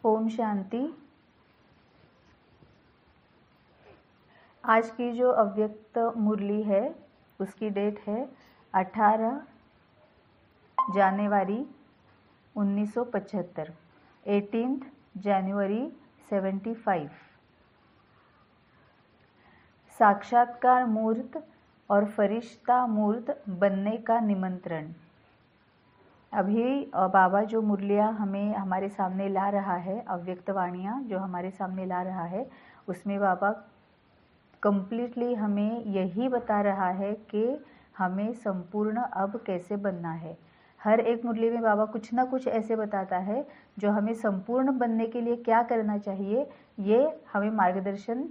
ओम शांति। आज की जो अव्यक्त मुरली है उसकी डेट है 18 जनवरी 1975, 18 जनवरी 75। साक्षात्कार मूर्त और फरिश्ता मूर्त बनने का निमंत्रण। अभी बाबा जो मुरलियाँ हमें हमारे सामने ला रहा है, अव्यक्त वाणियाँ जो हमारे सामने ला रहा है, उसमें बाबा कंप्लीटली हमें यही बता रहा है कि हमें संपूर्ण अब कैसे बनना है। हर एक मुरली में बाबा कुछ ना कुछ ऐसे बताता है जो हमें संपूर्ण बनने के लिए क्या करना चाहिए, ये हमें मार्गदर्शन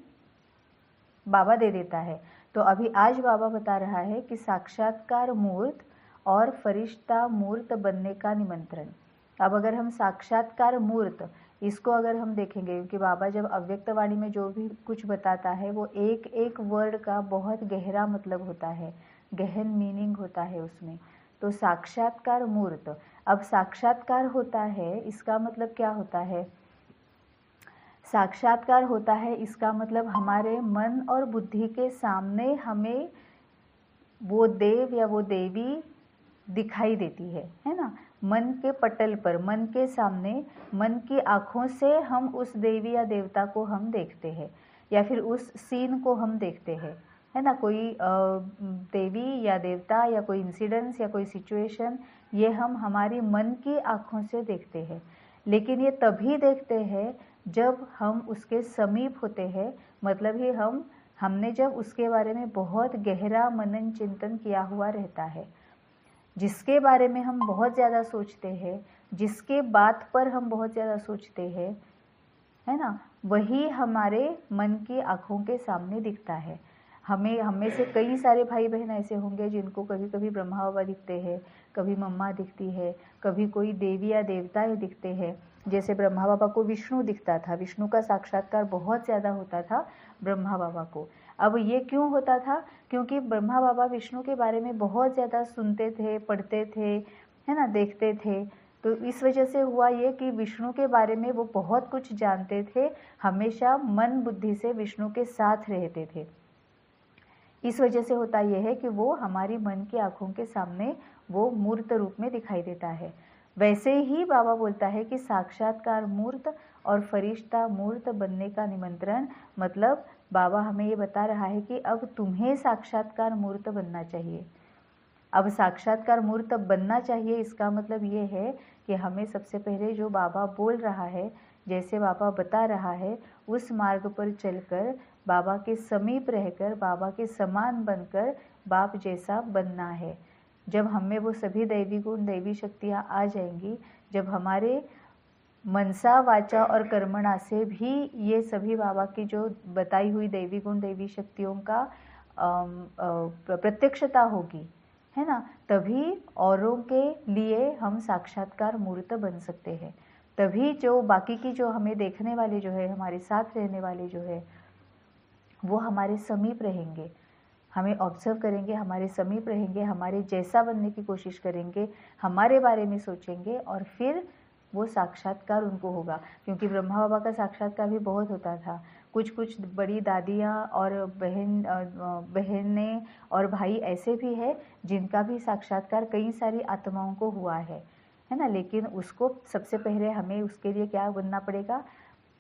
बाबा दे देता है। तो अभी आज बाबा बता रहा है कि साक्षात्कार मूर्त और फरिश्ता मूर्त बनने का निमंत्रण। अब अगर हम साक्षात्कार मूर्त इसको अगर हम देखेंगे, क्योंकि बाबा जब अव्यक्त वाणी में जो भी कुछ बताता है वो एक एक वर्ड का बहुत गहरा मतलब होता है, गहन मीनिंग होता है उसमें। तो साक्षात्कार मूर्त, अब साक्षात्कार होता है इसका मतलब क्या होता है? साक्षात्कार होता है इसका मतलब हमारे मन और बुद्धि के सामने हमें वो देव या वो देवी दिखाई देती है ना। मन के पटल पर, मन के सामने, मन की आँखों से हम उस देवी या देवता को हम देखते हैं, या फिर उस सीन को हम देखते हैं, है ना। कोई देवी या देवता या कोई इंसिडेंस या कोई सिचुएशन, ये हम हमारी मन की आँखों से देखते हैं। लेकिन ये तभी देखते हैं जब हम उसके समीप होते हैं, मतलब ही हमने जब उसके बारे में बहुत गहरा मनन चिंतन किया हुआ रहता है। जिसके बारे में हम बहुत ज़्यादा सोचते हैं, जिसके बात पर हम बहुत ज़्यादा सोचते हैं, है ना, वही हमारे मन की आँखों के सामने दिखता है। हम में से कई सारे भाई बहन ऐसे होंगे जिनको कभी कभी ब्रह्मा बाबा दिखते हैं, कभी मम्मा दिखती है, कभी कोई देवी या देवता ही दिखते हैं। जैसे ब्रह्मा बाबा को विष्णु दिखता था, विष्णु का साक्षात्कार बहुत ज़्यादा होता था ब्रह्मा बाबा को। अब ये क्यों होता था? क्योंकि ब्रह्मा बाबा विष्णु के बारे में बहुत ज़्यादा सुनते थे, पढ़ते थे, है ना, देखते थे। तो इस वजह से हुआ ये कि विष्णु के बारे में वो बहुत कुछ जानते थे, हमेशा मन बुद्धि से विष्णु के साथ रहते थे। इस वजह से होता यह है कि वो हमारी मन की आँखों के सामने वो मूर्त रूप में दिखाई देता है। वैसे ही बाबा बोलता है कि साक्षात्कार मूर्त और फरिश्ता मूर्त बनने का निमंत्रण, मतलब बाबा हमें ये बता रहा है कि अब तुम्हें साक्षात्कार मूर्त बनना चाहिए। अब साक्षात्कार मूर्त बनना चाहिए इसका मतलब ये है कि हमें सबसे पहले जो बाबा बोल रहा है, जैसे बाबा बता रहा है, उस मार्ग पर चलकर बाबा के समीप रहकर, बाबा के समान बनकर बाप जैसा बनना है। जब हमें वो सभी दैवी गुण, दैवी शक्तियाँ आ जाएंगी, जब हमारे मनसा वाचा और कर्मणा से भी ये सभी बाबा की जो बताई हुई दैवी गुण, दैवी शक्तियों का प्रत्यक्षता होगी, है ना, तभी औरों के लिए हम साक्षात्कार मूर्त बन सकते हैं। तभी जो बाकी की जो हमें देखने वाले जो है, हमारे साथ रहने वाले जो है, वो हमारे समीप रहेंगे, हमें ऑब्जर्व करेंगे, हमारे समीप रहेंगे, हमारे जैसा बनने की कोशिश करेंगे, हमारे बारे में सोचेंगे, और फिर वो साक्षात्कार उनको होगा। क्योंकि ब्रह्मा बाबा का साक्षात्कार भी बहुत होता था। कुछ बड़ी दादियाँ और बहनें और भाई ऐसे भी हैं जिनका भी साक्षात्कार कई सारी आत्माओं को हुआ है ना। लेकिन उसको सबसे पहले हमें उसके लिए क्या बनना पड़ेगा?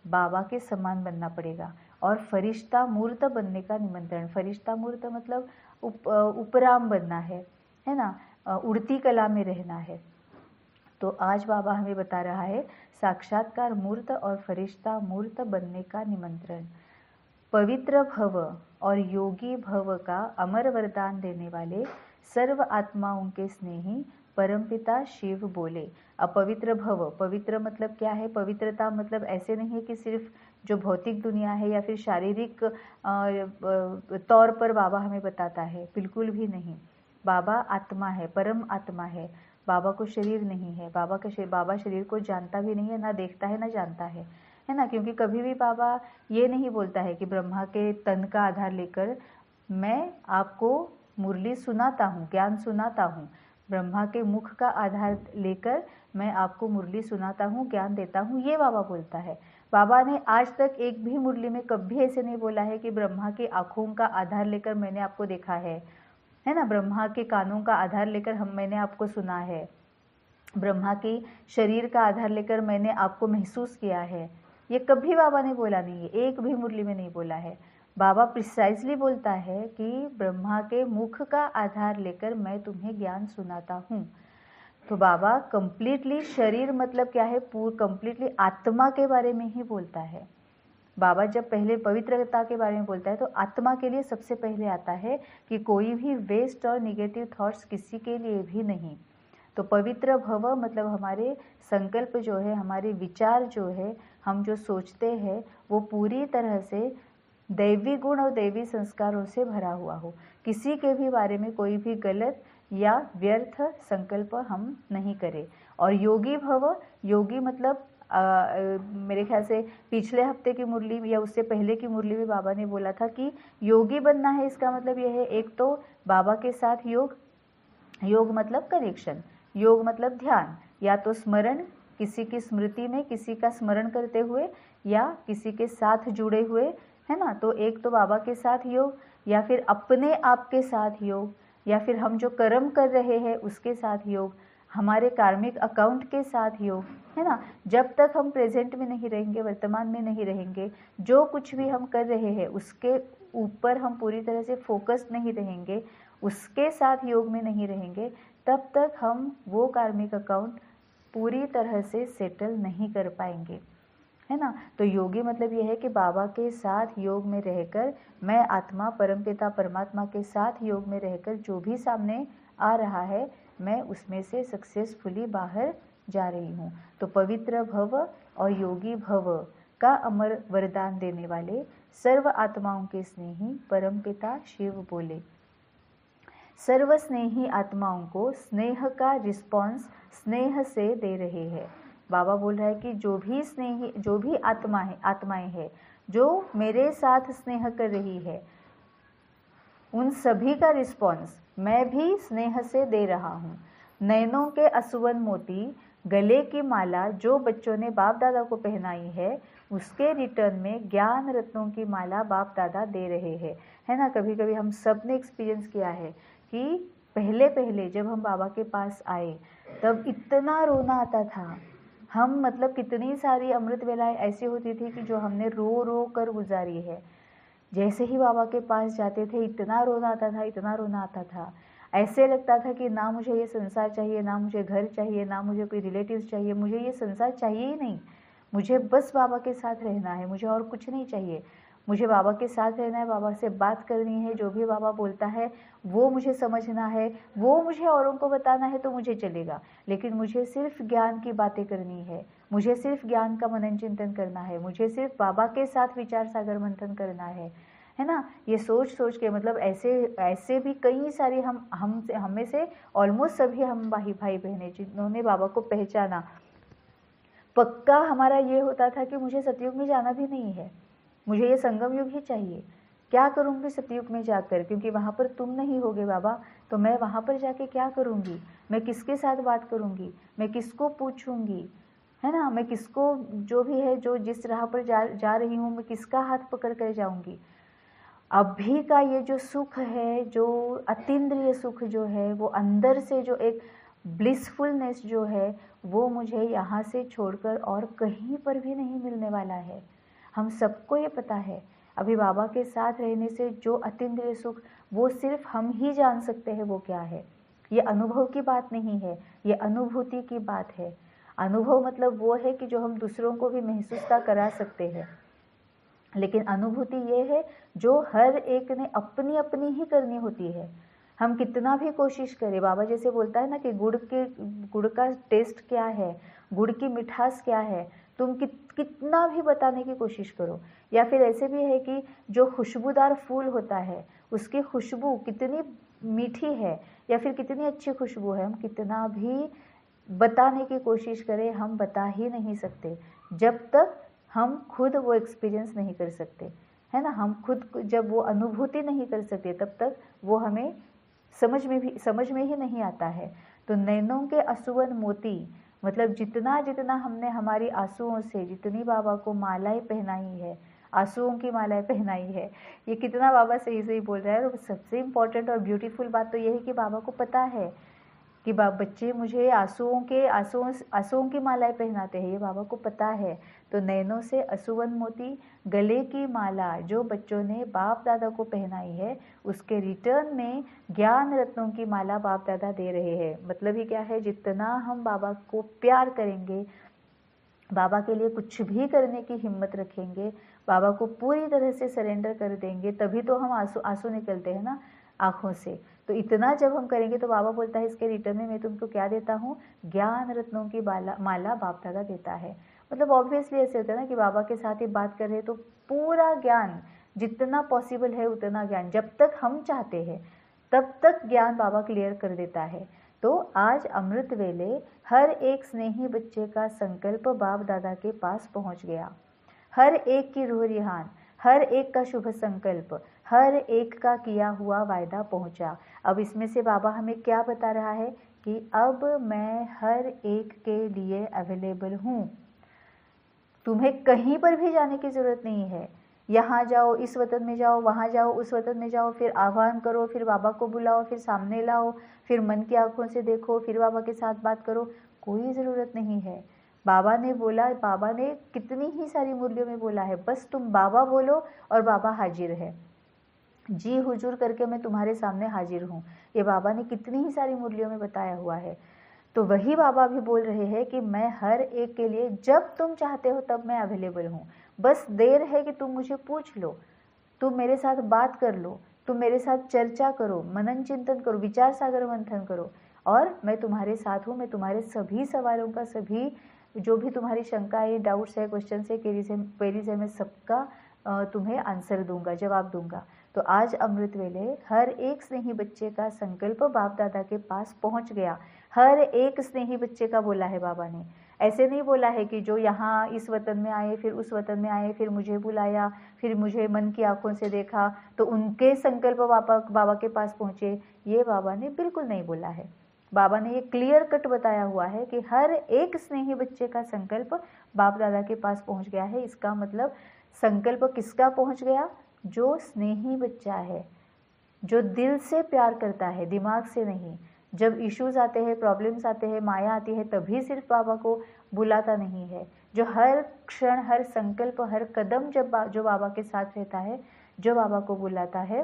बाबा के समान बनना पड़ेगा। और फरिश्ता मूर्त बनने का निमंत्रण। फरिश्ता मूर्त मतलब उपराम बनना है ना, उड़ती कला में रहना है। तो आज बाबा हमें बता रहा है साक्षात्कार मूर्त और फरिश्ता मूर्त बनने का निमंत्रण। पवित्र भव और योगी भव का अमर वरदान देने वाले सर्व आत्माओं के स्नेही परमपिता शिव बोले। अपवित्र भव, पवित्र मतलब क्या है? पवित्रता मतलब ऐसे नहीं है कि सिर्फ जो भौतिक दुनिया है या फिर शारीरिक तौर पर बाबा हमें बताता है, बिल्कुल भी नहीं। बाबा आत्मा है, परम आत्मा है। बाबा को शरीर नहीं है। बाबा शरीर को जानता भी नहीं है, ना देखता है, ना जानता है ना। क्योंकि कभी भी बाबा ये नहीं बोलता है कि ब्रह्मा के तन का आधार लेकर मैं आपको मुरली सुनाता हूँ, ज्ञान सुनाता हूँ। ब्रह्मा के मुख का आधार लेकर मैं आपको मुरली सुनाता हूँ, ज्ञान देता हूँ, ये बाबा बोलता है। बाबा ने आज तक एक भी मुरली में कभी ऐसे नहीं बोला है कि ब्रह्मा की आँखों का आधार लेकर मैंने आपको देखा है ना, ब्रह्मा के कानों का आधार लेकर मैंने आपको सुना है, ब्रह्मा के शरीर का आधार लेकर मैंने आपको महसूस किया है, ये कभी बाबा ने बोला नहीं है, एक भी मुरली में नहीं बोला है। बाबा प्रिसाइजली बोलता है कि ब्रह्मा के मुख का आधार लेकर मैं तुम्हें ज्ञान सुनाता हूँ। तो बाबा कंप्लीटली शरीर मतलब क्या है, कंप्लीटली आत्मा के बारे में ही बोलता है। बाबा जब पहले पवित्रता के बारे में बोलता है तो आत्मा के लिए सबसे पहले आता है कि कोई भी वेस्ट और निगेटिव थॉट्स किसी के लिए भी नहीं। तो पवित्र भव मतलब हमारे संकल्प जो है, हमारे विचार जो है, हम जो सोचते हैं वो पूरी तरह से दैवी गुण और दैवी संस्कारों से भरा हुआ हो। किसी के भी बारे में कोई भी गलत या व्यर्थ संकल्प हम नहीं करें। और योगी भव, योगी मतलब मेरे ख्याल से पिछले हफ्ते की मुरली या उससे पहले की मुरली में बाबा ने बोला था कि योगी बनना है, इसका मतलब यह है, एक तो बाबा के साथ योग, योग मतलब कनेक्शन, योग मतलब ध्यान, या तो स्मरण, किसी की स्मृति में किसी का स्मरण करते हुए या किसी के साथ जुड़े हुए, है ना। तो एक तो बाबा के साथ योग, या फिर अपने आप के साथ योग, या फिर हम जो कर्म कर रहे हैं उसके साथ योग, हमारे कार्मिक अकाउंट के साथ योग, है ना। जब तक हम प्रेजेंट में नहीं रहेंगे, वर्तमान में नहीं रहेंगे, जो कुछ भी हम कर रहे हैं उसके ऊपर हम पूरी तरह से फोकस नहीं रहेंगे, उसके साथ योग में नहीं रहेंगे, तब तक हम वो कार्मिक अकाउंट पूरी तरह से सेटल नहीं कर पाएंगे, है ना। तो योगी मतलब यह है कि बाबा के साथ योग में रहकर, मैं आत्मा परमपिता परमात्मा के साथ योग में रहकर जो भी सामने आ रहा है मैं उसमें से सक्सेसफुली बाहर जा रही हूँ। तो पवित्र भव और योगी भव का अमर वरदान देने वाले सर्व आत्माओं के स्नेही परमपिता शिव बोले। सर्व स्नेही आत्माओं को स्नेह का रिस्पॉन्स स्नेह से दे रहे हैं। बाबा बोल रहा है कि जो भी स्नेही, जो भी आत्माएं हैं जो मेरे साथ स्नेह कर रही है, उन सभी का रिस्पॉन्स मैं भी स्नेह से दे रहा हूँ। नैनों के असुवन मोती, गले की माला जो बच्चों ने बाप दादा को पहनाई है, उसके रिटर्न में ज्ञान रत्नों की माला बाप दादा दे रहे हैं, है ना। कभी कभी हम सब ने एक्सपीरियंस किया है कि पहले पहले जब हम बाबा के पास आए तब इतना रोना आता था। हम मतलब कितनी सारी अमृत वेलाएं ऐसी होती थी कि जो हमने रो रो कर गुजारी है। जैसे ही बाबा के पास जाते थे इतना रोना आता था, इतना रोना आता था, ऐसे लगता था कि ना मुझे ये संसार चाहिए, ना मुझे घर चाहिए, ना मुझे कोई रिलेटिव्स चाहिए, मुझे ये संसार चाहिए ही नहीं, मुझे बस बाबा के साथ रहना है, मुझे और कुछ नहीं चाहिए, मुझे बाबा के साथ रहना है, बाबा से बात करनी है, जो भी बाबा बोलता है वो मुझे समझना है, वो मुझे औरों को बताना है तो मुझे चलेगा, लेकिन मुझे सिर्फ ज्ञान की बातें करनी है, मुझे सिर्फ ज्ञान का मनन चिंतन करना है, मुझे सिर्फ बाबा के साथ विचार सागर मंथन करना है ना। ये सोच सोच के मतलब ऐसे भी कई सारी हम में से ऑलमोस्ट सभी हम भाई बहनें जिन्होंने बाबा को पहचाना, पक्का हमारा ये होता था कि मुझे सतयुग में जाना भी नहीं है, मुझे ये संगम युग ही चाहिए। क्या करूँगी सतयुग में जाकर, क्योंकि वहाँ पर तुम नहीं होगे बाबा, तो मैं वहाँ पर जाके क्या करूँगी, मैं किसके साथ बात करूँगी, मैं किसको पूछूँगी, है ना। मैं किसको, जो भी है, जो जिस राह पर जा रही हूँ, मैं किसका हाथ पकड़ कर जाऊँगी। अभी का ये जो सुख है, जो अतीन्द्रिय सुख जो है, वो अंदर से जो एक ब्लिसफुलनेस जो है, वो मुझे यहाँ से छोड़कर और कहीं पर भी नहीं मिलने वाला है। हम सबको ये पता है, अभी बाबा के साथ रहने से जो अतीन्द्रिय सुख, वो सिर्फ हम ही जान सकते हैं वो क्या है। ये अनुभव की बात नहीं है, ये अनुभूति की बात है। अनुभव मतलब वो है कि जो हम दूसरों को भी महसूस करा सकते हैं, लेकिन अनुभूति ये है जो हर एक ने अपनी अपनी ही करनी होती है। हम कितना भी कोशिश करें, बाबा जैसे बोलता है ना कि गुड़ का टेस्ट क्या है, गुड़ की मिठास क्या है, तुम कितना भी बताने की कोशिश करो। या फिर ऐसे भी है कि जो खुशबूदार फूल होता है उसकी खुशबू कितनी मीठी है या फिर कितनी अच्छी खुशबू है, हम कितना भी बताने की कोशिश करें हम बता ही नहीं सकते जब तक हम खुद वो एक्सपीरियंस नहीं कर सकते, है ना। हम खुद जब वो अनुभूति नहीं कर सकते तब तक वो हमें समझ में ही नहीं आता है। तो नैनों के असुवन मोती मतलब जितना जितना हमने हमारी आंसुओं से जितनी बाबा को मालाएं पहनाई है, आंसुओं की मालाएं पहनाई है, ये कितना बाबा सही सही बोल रहा है। तो सबसे इम्पोर्टेंट और ब्यूटीफुल बात तो ये है कि बाबा को पता है कि बच्चे मुझे आंसुओं की मालाएं पहनाते हैं, ये बाबा को पता है। तो नैनों से असूवन मोती, गले की माला जो बच्चों ने बाप दादा को पहनाई है, उसके रिटर्न में ज्ञान रत्नों की माला बाप दादा दे रहे हैं। मतलब ही क्या है, जितना हम बाबा को प्यार करेंगे, बाबा के लिए कुछ भी करने की हिम्मत रखेंगे, बाबा को पूरी तरह से सरेंडर कर देंगे, तभी तो हम आंसू निकलते हैं ना आँखों से। तो इतना जब हम करेंगे तो बाबा बोलता है इसके रिटर्न में मैं तुमको क्या देता हूँ, ज्ञान रत्नों की माला बाप दादा देता है। मतलब ऑब्वियसली ऐसे होता है ना कि बाबा के साथ ही बात कर रहे हैं तो पूरा ज्ञान, जितना पॉसिबल है उतना ज्ञान, जब तक हम चाहते हैं तब तक ज्ञान बाबा क्लियर कर देता है। तो आज अमृत वेले हर एक स्नेही बच्चे का संकल्प बाप दादा के पास पहुंच गया। हर एक की रूह रिहान, हर एक का शुभ संकल्प, हर एक का किया हुआ वायदा पहुंचा। अब इसमें से बाबा हमें क्या बता रहा है कि अब मैं हर एक के लिए अवेलेबल हूँ। तुम्हें कहीं पर भी जाने की ज़रूरत नहीं है। यहाँ जाओ, इस वतन में जाओ, वहाँ जाओ, उस वतन में जाओ, फिर आह्वान करो, फिर बाबा को बुलाओ, फिर सामने लाओ, फिर मन की आंखों से देखो, फिर बाबा के साथ बात करो, कोई ज़रूरत नहीं है। बाबा ने बोला, बाबा ने कितनी ही सारी मूर्तियों में बोला है, बस तुम बाबा बोलो और बाबा हाजिर है। जी हुजूर करके मैं तुम्हारे सामने हाजिर हूँ, ये बाबा ने कितनी ही सारी मूर्तियों में बताया हुआ है। तो वही बाबा भी बोल रहे हैं कि मैं हर एक के लिए जब तुम चाहते हो तब मैं अवेलेबल हूँ। बस देर है कि तुम मुझे पूछ लो, तुम मेरे साथ बात कर लो, तुम मेरे साथ चर्चा करो, मनन चिंतन करो, विचार सागर मंथन करो, और मैं तुम्हारे साथ हूँ। मैं तुम्हारे सभी सवालों का, सभी जो भी तुम्हारी शंका है, डाउट्स है, क्वेश्चन है, क्वेरीज है, मैं सबका तुम्हें आंसर दूंगा, जवाब दूंगा। तो आज अमृत वेले हर एक स्नेही बच्चे का संकल्प बाप दादा के पास पहुंच गया। हर एक स्नेही बच्चे का बोला है बाबा ने। ऐसे नहीं बोला है कि जो यहाँ इस वतन में आए, फिर उस वतन में आए, फिर मुझे बुलाया, फिर मुझे मन की आंखों से देखा तो उनके संकल्प बाबा के पास पहुँचे, ये बाबा ने बिल्कुल नहीं बोला है। बाबा ने ये क्लियर कट बताया हुआ है कि हर एक स्नेही बच्चे का संकल्प बाप दादा के पास पहुँच गया है। इसका मतलब संकल्प किसका पहुँच गया, जो स्नेही बच्चा है, जो दिल से प्यार करता है, दिमाग से नहीं। जब इश्यूज आते हैं, प्रॉब्लम्स आते हैं, माया आती है, तभी सिर्फ बाबा को बुलाता नहीं है। जो हर क्षण, हर संकल्प, हर कदम जो बाबा के साथ रहता है, जो बाबा को बुलाता है,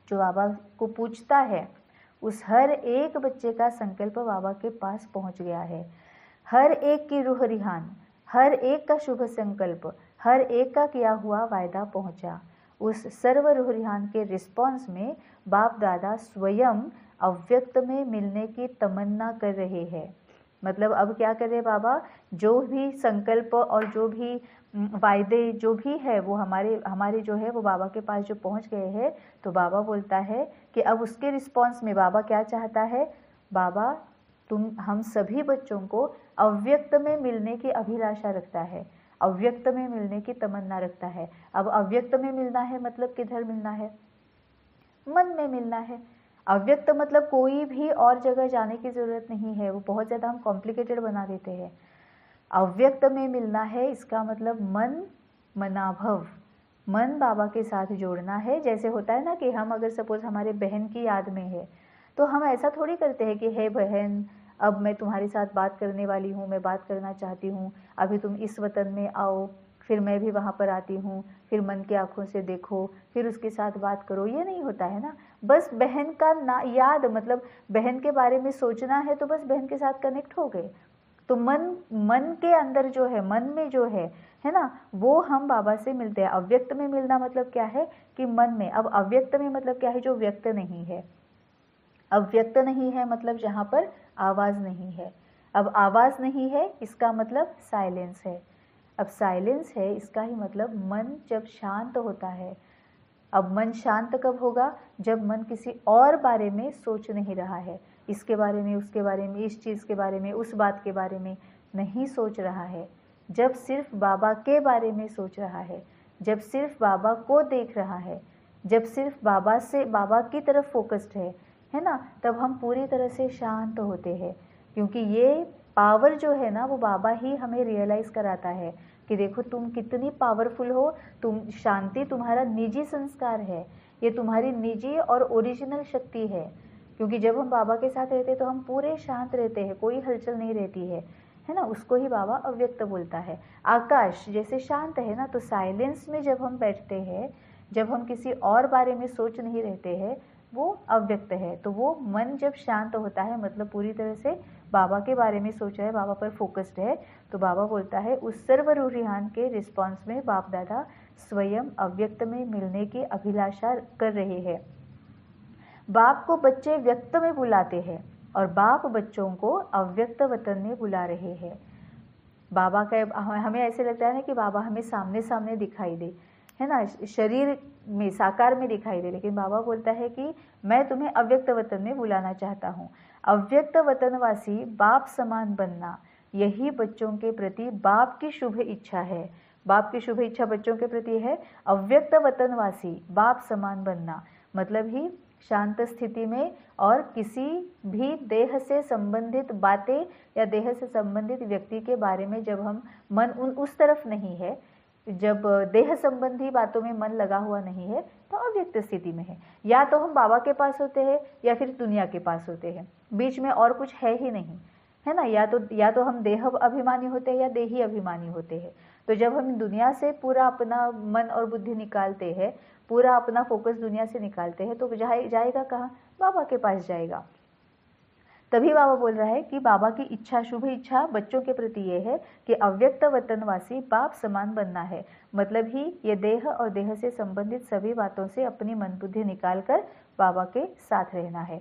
जो बाबा को पूछता है, उस हर एक बच्चे का संकल्प बाबा के पास पहुंच गया है। हर एक की रूह रिहान, हर एक का शुभ संकल्प, हर एक का किया हुआ वायदा पहुंचा। उस सर्व रूह रिहान के रिस्पॉन्स में बाप दादा स्वयं अव्यक्त में मिलने की तमन्ना कर रहे हैं। मतलब अब क्या कर रहे बाबा, जो भी संकल्प और जो भी वायदे जो भी है वो हमारे जो है वो बाबा के पास जो पहुंच गए हैं, तो बाबा बोलता है कि अब उसके रिस्पॉन्स में बाबा क्या चाहता है, बाबा तुम हम सभी बच्चों को अव्यक्त में मिलने की अभिलाषा रखता है, अव्यक्त में मिलने की तमन्ना रखता है। अब अव्यक्त में मिलना है मतलब किधर मिलना है, मन में मिलना है। अव्यक्त मतलब कोई भी और जगह जाने की ज़रूरत नहीं है, वो बहुत ज़्यादा हम कॉम्प्लिकेटेड बना देते हैं। अव्यक्त में मिलना है, इसका मतलब मन, मनाभव, मन बाबा के साथ जोड़ना है। जैसे होता है ना कि हम अगर सपोज हमारे बहन की याद में है तो हम ऐसा थोड़ी करते हैं कि हे बहन, अब मैं तुम्हारे साथ बात करने वाली हूँ, मैं बात करना चाहती हूँ, अभी तुम इस वतन में आओ, फिर मैं भी वहाँ पर आती हूँ, फिर मन की आंखों से देखो, फिर उसके साथ बात करो। ये नहीं होता है ना। बस बहन का याद, मतलब बहन के बारे में सोचना है तो बस बहन के साथ कनेक्ट हो गए। तो मन के अंदर जो है, मन में जो है ना, वो हम बाबा से मिलते हैं। अव्यक्त में मिलना मतलब क्या है कि मन में। अब अव्यक्त में मतलब क्या है, जो व्यक्त नहीं है। अव्यक्त नहीं है मतलब जहाँ पर आवाज़ नहीं है। अब आवाज़ नहीं है इसका मतलब साइलेंस है। अब साइलेंस है इसका ही मतलब मन जब शांत होता है। अब मन शांत कब होगा, जब मन किसी और बारे में सोच नहीं रहा है, इसके बारे में, उसके बारे में, इस चीज़ के बारे में, उस बात के बारे में नहीं सोच रहा है, जब सिर्फ बाबा के बारे में सोच रहा है, जब सिर्फ बाबा को देख रहा है, जब सिर्फ बाबा की तरफ फोकस्ड है ना, तब हम पूरी तरह से शांत होते हैं। क्योंकि ये पावर जो है ना वो बाबा ही हमें रियलाइज़ कराता है कि देखो तुम कितनी पावरफुल हो, तुम शांति तुम्हारा निजी संस्कार है, ये तुम्हारी निजी और ओरिजिनल शक्ति है। क्योंकि जब हम बाबा के साथ रहते हैं तो हम पूरे शांत रहते हैं, कोई हलचल नहीं रहती है ना। उसको ही बाबा अव्यक्त बोलता है। आकाश जैसे शांत है ना, तो साइलेंस में जब हम बैठते हैं, जब हम किसी और बारे में सोच नहीं रहते हैं, वो अव्यक्त है। तो वो मन जब शांत होता है मतलब पूरी तरह से बाबा के बारे में सोच रहा है, बाबा पर फोकस्ड है, तो बाबा बोलता है उस सर्वरूहियान के रिस्पॉन्स में बाप दादा स्वयं अव्यक्त में मिलने की अभिलाषा कर रहे हैं। बाप को बच्चे व्यक्त में बुलाते हैं और बाप बच्चों को अव्यक्त वतन में बुला रहे हैं। बाबा का हमें ऐसे लगता है ना कि बाबा हमें सामने सामने दिखाई दे, है ना, शरीर में साकार में दिखाई दे, लेकिन बाबा बोलता है कि मैं तुम्हें अव्यक्त वतन में बुलाना चाहता हूँ। अव्यक्त वतनवासी बाप समान बनना, यही बच्चों के प्रति बाप की शुभ इच्छा है। बाप की शुभ इच्छा बच्चों के प्रति है अव्यक्त वतनवासी बाप समान बनना, मतलब ही शांत स्थिति में और किसी भी देह से संबंधित बातें या देह से संबंधित व्यक्ति के बारे में जब हम मन उस तरफ नहीं है, जब देह संबंधी बातों में मन लगा हुआ नहीं है, तो अव्यक्त स्थिति में है। या तो हम बाबा के पास होते हैं या फिर दुनिया के पास होते हैं, बीच में और कुछ है ही नहीं, है ना। या तो हम देह अभिमानी होते हैं या देही अभिमानी होते हैं। तो जब हम दुनिया से पूरा अपना मन और बुद्धि निकालते हैं, पूरा अपना फोकस दुनिया से निकालते हैं, तो जाएगा कहाँ? बाबा के पास जाएगा। तभी बाबा बोल रहा है कि बाबा की इच्छा, शुभ इच्छा बच्चों के प्रति ये है कि अव्यक्त वतनवासी बाप समान बनना है। मतलब ही ये देह और देह से संबंधित सभी बातों से अपनी मन बुद्धि निकालकर बाबा के साथ रहना है।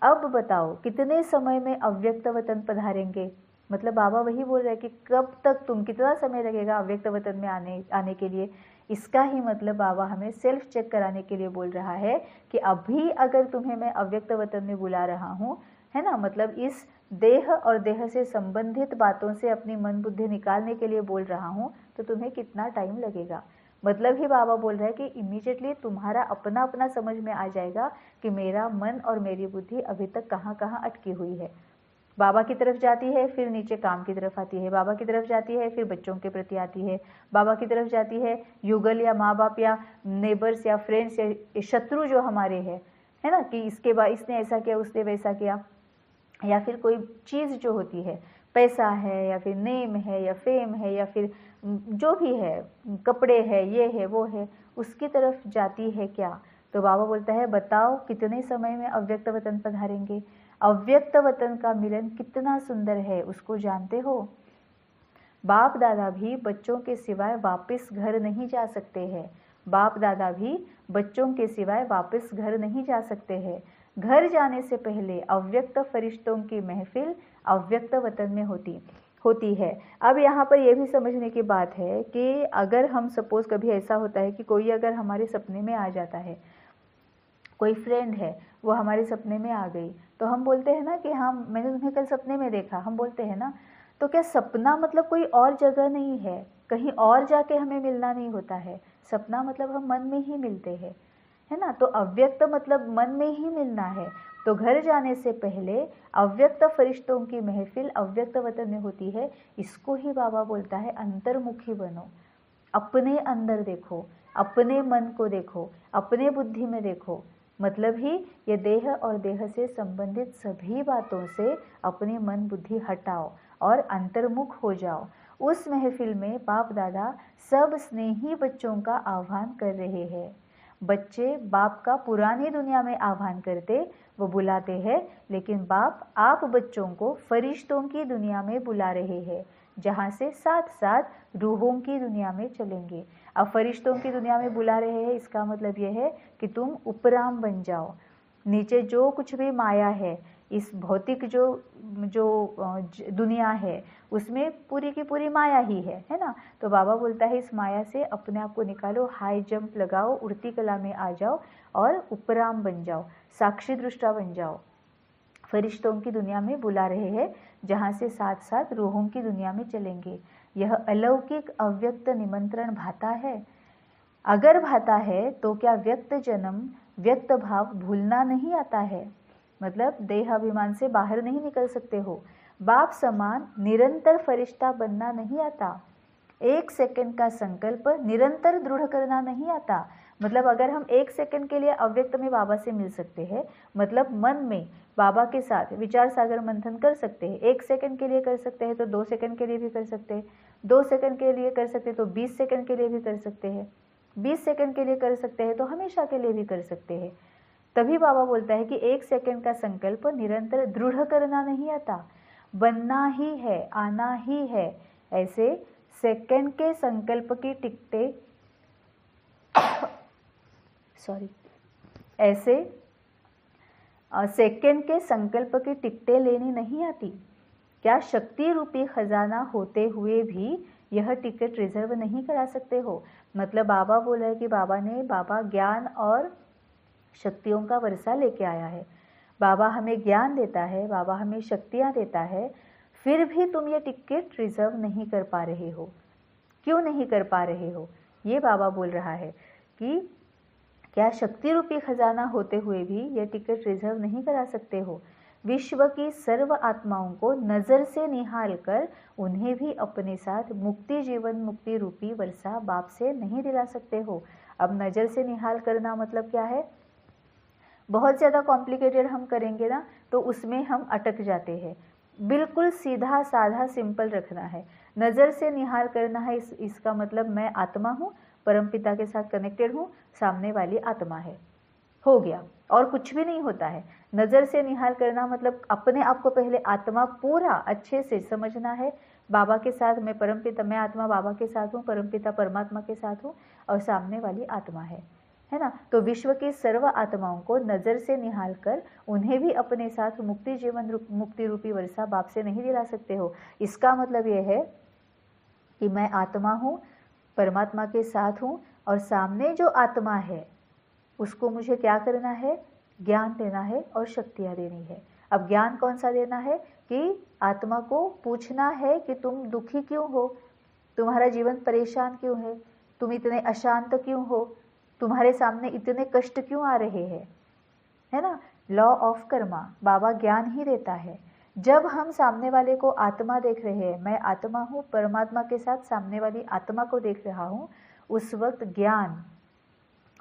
अब बताओ कितने समय में अव्यक्त वतन पधारेंगे? मतलब बाबा वही बोल रहे हैं कि कब तक, तुम कितना समय लगेगा अव्यक्त वतन में आने के लिए। इसका ही मतलब बाबा हमें सेल्फ चेक कराने के लिए बोल रहा है कि अभी अगर तुम्हें मैं अव्यक्त वतन में बुला रहा हूँ, है ना, मतलब इस देह और देह से संबंधित बातों से अपनी मन बुद्धि निकालने के लिए बोल रहा हूँ, तो तुम्हें कितना टाइम लगेगा। मतलब ही बाबा बोल रहे हैं कि इमीडिएटली तुम्हारा अपना अपना समझ में आ जाएगा कि मेरा मन और मेरी बुद्धि अभी तक कहाँ कहाँ अटकी हुई है। बाबा की तरफ जाती है, फिर नीचे काम की तरफ आती है, बाबा की तरफ जाती है, फिर बच्चों के प्रति आती है, बाबा की तरफ जाती है, युगल या माँ बाप या नेबर्स या फ्रेंड्स या शत्रु जो हमारे हैं, है ना, कि इसके बाद इसने ऐसा किया, उसने वैसा किया, या फिर कोई चीज़ जो होती है, पैसा है या फिर नेम है या फेम है या फिर जो भी है, कपड़े है, ये है वो है, उसकी तरफ जाती है क्या। तो बाबा बोलता है बताओ कितने समय में अव्यक्त वतन पधारेंगे। अव्यक्त वतन का मिलन कितना सुंदर है, उसको जानते हो? बाप दादा भी बच्चों के सिवाय वापस घर नहीं जा सकते हैं। बाप दादा भी बच्चों के सिवाय वापस घर नहीं जा सकते हैं। घर जाने से पहले अव्यक्त फरिश्तों की महफिल अव्यक्त वतन में होती है। अब यहाँ पर यह भी समझने की बात है कि अगर हम सपोज कभी ऐसा होता है कि कोई अगर हमारे सपने में आ जाता है, कोई फ्रेंड है वो हमारे सपने में आ गई, तो हम बोलते हैं ना कि हाँ मैंने तुम्हें कल सपने में देखा, हम बोलते हैं ना। तो क्या सपना मतलब कोई और जगह नहीं है, कहीं और जाके हमें मिलना नहीं होता है। सपना मतलब हम मन में ही मिलते हैं, है ना। तो अव्यक्त मतलब मन में ही मिलना है। तो घर जाने से पहले अव्यक्त फरिश्तों की महफिल अव्यक्त वतन में होती है। इसको ही बाबा बोलता है अंतर्मुखी बनो, अपने अंदर देखो, अपने मन को देखो, अपने बुद्धि में देखो। मतलब ही ये देह और देह से संबंधित सभी बातों से अपनी मन बुद्धि हटाओ और अंतर्मुख हो जाओ। उस महफिल में बाप दादा सब स्नेही बच्चों का आह्वान कर रहे हैं। बच्चे बाप का पुरानी दुनिया में आह्वान करते, वो बुलाते हैं, लेकिन बाप आप बच्चों को फरिश्तों की दुनिया में बुला रहे हैं, जहाँ से साथ साथ रूहों की दुनिया में चलेंगे। अब फरिश्तों की दुनिया में बुला रहे हैं, इसका मतलब यह है कि तुम उपराम बन जाओ। नीचे जो कुछ भी माया है, इस भौतिक जो दुनिया है, उसमें पूरी की पूरी माया ही है ना। तो बाबा बोलता है इस माया से अपने आप को निकालो, हाई जंप लगाओ, उड़ती कला में आ जाओ और उपराम बन जाओ, साक्षी दृष्टा बन जाओ। फरिश्तों की दुनिया में बुला रहे हैं, जहाँ से साथ साथ रूहों की दुनिया में चलेंगे। यह अलौकिक अव्यक्त निमंत्रण भाता है। अगर भाता है तो क्या व्यक्त जन्म व्यक्त भाव भूलना नहीं आता है? मतलब देह अभिमान से बाहर नहीं निकल सकते हो। बाप समान निरंतर फरिश्ता बनना नहीं आता। 1 सेकंड का संकल्प निरंतर दृढ़ करना नहीं आता। मतलब अगर हम 1 सेकंड के लिए अव्यक्त में बाबा से मिल सकते हैं, मतलब मन में बाबा के साथ विचार सागर मंथन कर सकते हैं, 1 सेकंड के लिए कर सकते हैं तो 2 सेकंड के लिए भी कर सकते हैं, 2 सेकंड के लिए कर सकते हैं तो 20 सेकंड के लिए भी कर सकते हैं, 20 सेकंड के लिए कर सकते हैं तो हमेशा के लिए भी कर सकते हैं। तभी बाबा बोलता है कि 1 सेकंड का संकल्प निरंतर दृढ़ करना नहीं आता, बनना ही है, आना ही है। ऐसे सेकंड के संकल्प की टिकटें ऐसे सेकंड के संकल्प की टिकटें लेनी नहीं आती। क्या शक्ति रूपी खजाना होते हुए भी यह टिकट रिजर्व नहीं करा सकते हो? मतलब बाबा बोला है कि बाबा ज्ञान और शक्तियों का वर्षा लेके आया है। बाबा हमें ज्ञान देता है, बाबा हमें शक्तियाँ देता है, फिर भी तुम ये टिकट रिजर्व नहीं कर पा रहे हो। क्यों नहीं कर पा रहे हो? ये बाबा बोल रहा है कि क्या शक्ति रूपी खजाना होते हुए भी यह टिकट रिजर्व नहीं करा सकते हो? विश्व की सर्व आत्माओं को नज़र से निहाल कर उन्हें भी अपने साथ मुक्ति जीवन मुक्ति रूपी वर्षा बाप से नहीं दिला सकते हो? अब नज़र से निहाल करना मतलब क्या है? बहुत ज़्यादा कॉम्प्लिकेटेड हम करेंगे ना तो उसमें हम अटक जाते हैं। बिल्कुल सीधा साधा सिंपल रखना है। नज़र से निहाल करना है, इसका मतलब मैं आत्मा हूँ, परमपिता के साथ कनेक्टेड हूँ, सामने वाली आत्मा है, हो गया, और कुछ भी नहीं होता है। नज़र से निहाल करना मतलब अपने आप को पहले आत्मा पूरा अच्छे से समझना है। बाबा के साथ मैं परमपिता, मैं आत्मा बाबा के साथ हूँ, परमपिता परमात्मा के साथ हूँ और सामने वाली आत्मा है ना। तो विश्व की सर्व आत्माओं को नज़र से निहाल कर उन्हें भी अपने साथ मुक्ति जीवन मुक्ति रूपी वर्षा बाप से नहीं दिला सकते हो। इसका मतलब यह है कि मैं आत्मा हूँ, परमात्मा के साथ हूँ और सामने जो आत्मा है उसको मुझे क्या करना है? ज्ञान देना है और शक्तियाँ देनी है। अब ज्ञान कौन सा देना है? कि आत्मा को पूछना है कि तुम दुखी क्यों हो, तुम्हारा जीवन परेशान क्यों है, तुम इतने अशांत क्यों हो, तुम्हारे सामने इतने कष्ट क्यों आ रहे हैं, है ना। लॉ ऑफ कर्मा, बाबा ज्ञान ही देता है। जब हम सामने वाले को आत्मा देख रहे हैं, मैं आत्मा हूँ, परमात्मा के साथ सामने वाली आत्मा को देख रहा हूँ, उस वक्त ज्ञान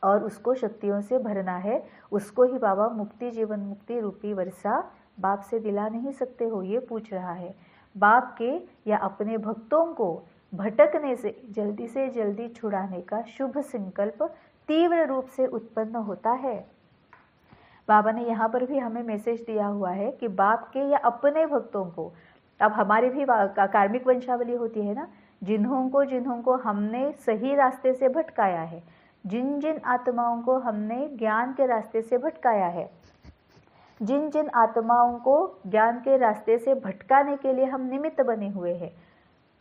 और उसको शक्तियों से भरना है। उसको ही बाबा मुक्ति जीवन मुक्ति रूपी वर्षा बाप से दिला नहीं सकते हो, ये पूछ रहा है। बाप के या अपने भक्तों को भटकने से जल्दी छुड़ाने का शुभ संकल्प तीव्र रूप से उत्पन्न होता है। बाबा ने यहाँ पर भी हमें मैसेज दिया हुआ है कि बाप के या अपने भक्तों को, अब हमारी भी कार्मिक वंशावली होती है ना, जिन्हों को हमने सही रास्ते से भटकाया है, जिन जिन आत्माओं को हमने ज्ञान के रास्ते से भटकाया है, जिन जिन आत्माओं को ज्ञान के रास्ते से भटकाने के लिए हम निमित्त बने हुए हैं,